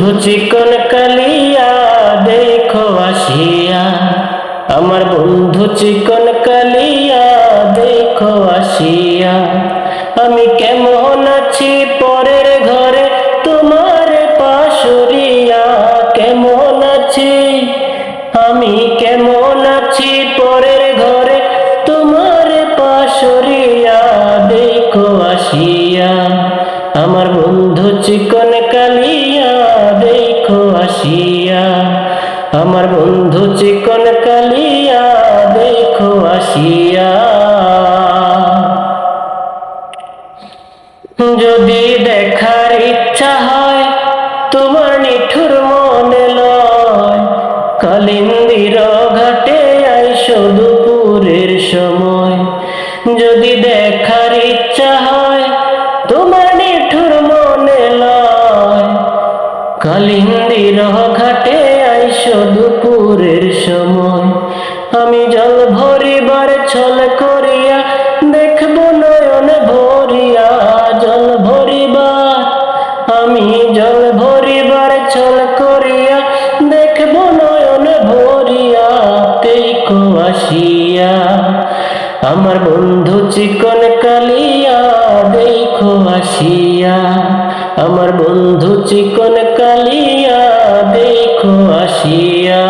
বন্ধু চিকন কালিয়া দেখো আসিয়া, আমার বন্ধু চিকন কালিয়া দেখো আসিয়া। আমি কেমন আছি পরের ঘরে তোমার পাশুরিয়া, কেমন আছি আমি কেমন আছি পরের ঘরে তোমার পাশুরিয়া দেখো আসিয়া। আমার বন্ধু চিকন কালিয়া দেখো আসিয়া, আমার বন্ধু চিকন কালিয়া দেখো আসিয়া। যদি দেখার ইচ্ছা হয় তোমার নিঠুর মনে লয়, কালিন্দির ঘাটে আইসো দুপুরের সময়। যদি দেখার ইচ্ছা হয় তোমার নিঠুর মনে লয়, কালিন্দির ঘাটে আইসো দুপুরের সময়। আমি জল ভরিবার ছল করিয়া দেখবো নয়ন ভরিয়া, জল ভরিবার আমি জল ভরিবার ছল করিয়া দেখবো নয়ন ভরিয়া দেখো আসিয়া। আমার বন্ধু চিকন কালিয়া দেখো আসিয়া, আমার বন্ধু চিকন কালিয়া দেখো আসিয়া।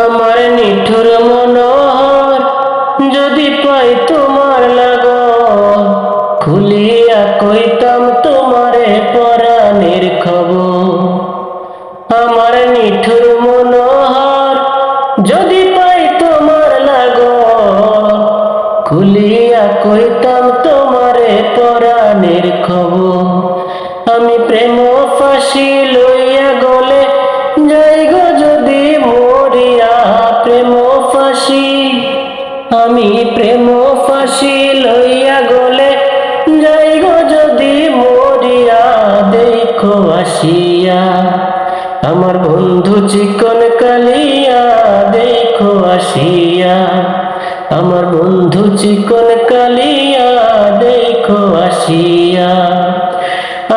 আমার নিঠুর মনোহর যদি পাই তোমার লাগর, খুলিয়া কইতাম তোমারে পরাণের খবর। আমার নিঠুর মনোহর যদি পাই তোমার লাগর, খুলিয়া কইতাম তোমারে পরাণের খবর। আমি প্রেম ফাঁসি লইয়া গলে যাই গো যদি মরিয়া, প্রেম ফাঁসি আমি প্রেম ফাঁসি লইয়া গলে যাই গো যদি মরিয়া দেখো আসিয়া। আমার বন্ধু চিকন কালিয়া দেখো আসিয়া, আমার বন্ধু চিকন কালিয়া দেখো আসিয়া।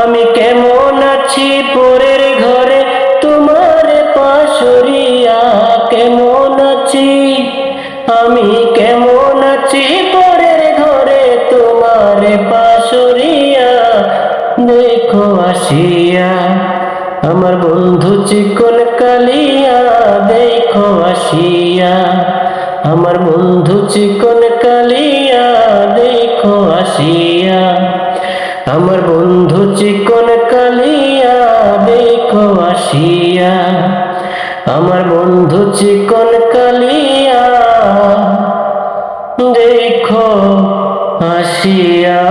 আমি কেমন আছি পরের ঘরে তোমার পাশুরিয়া, কেমন আছি আমি কেমন আছি পরের ঘরে তোমার পাশুরিয়া দেখো আসিয়া। আমার বন্ধু চিকন কালিয়া দেখো আসিয়া, আমার বন্ধু চিকন কালিয়া দেখো আসিয়া। আমার বন্ধু চিকন কালিয়া দেখো আসিয়া, আমার বন্ধু চিকন কালিয়া দেখো আসিয়া।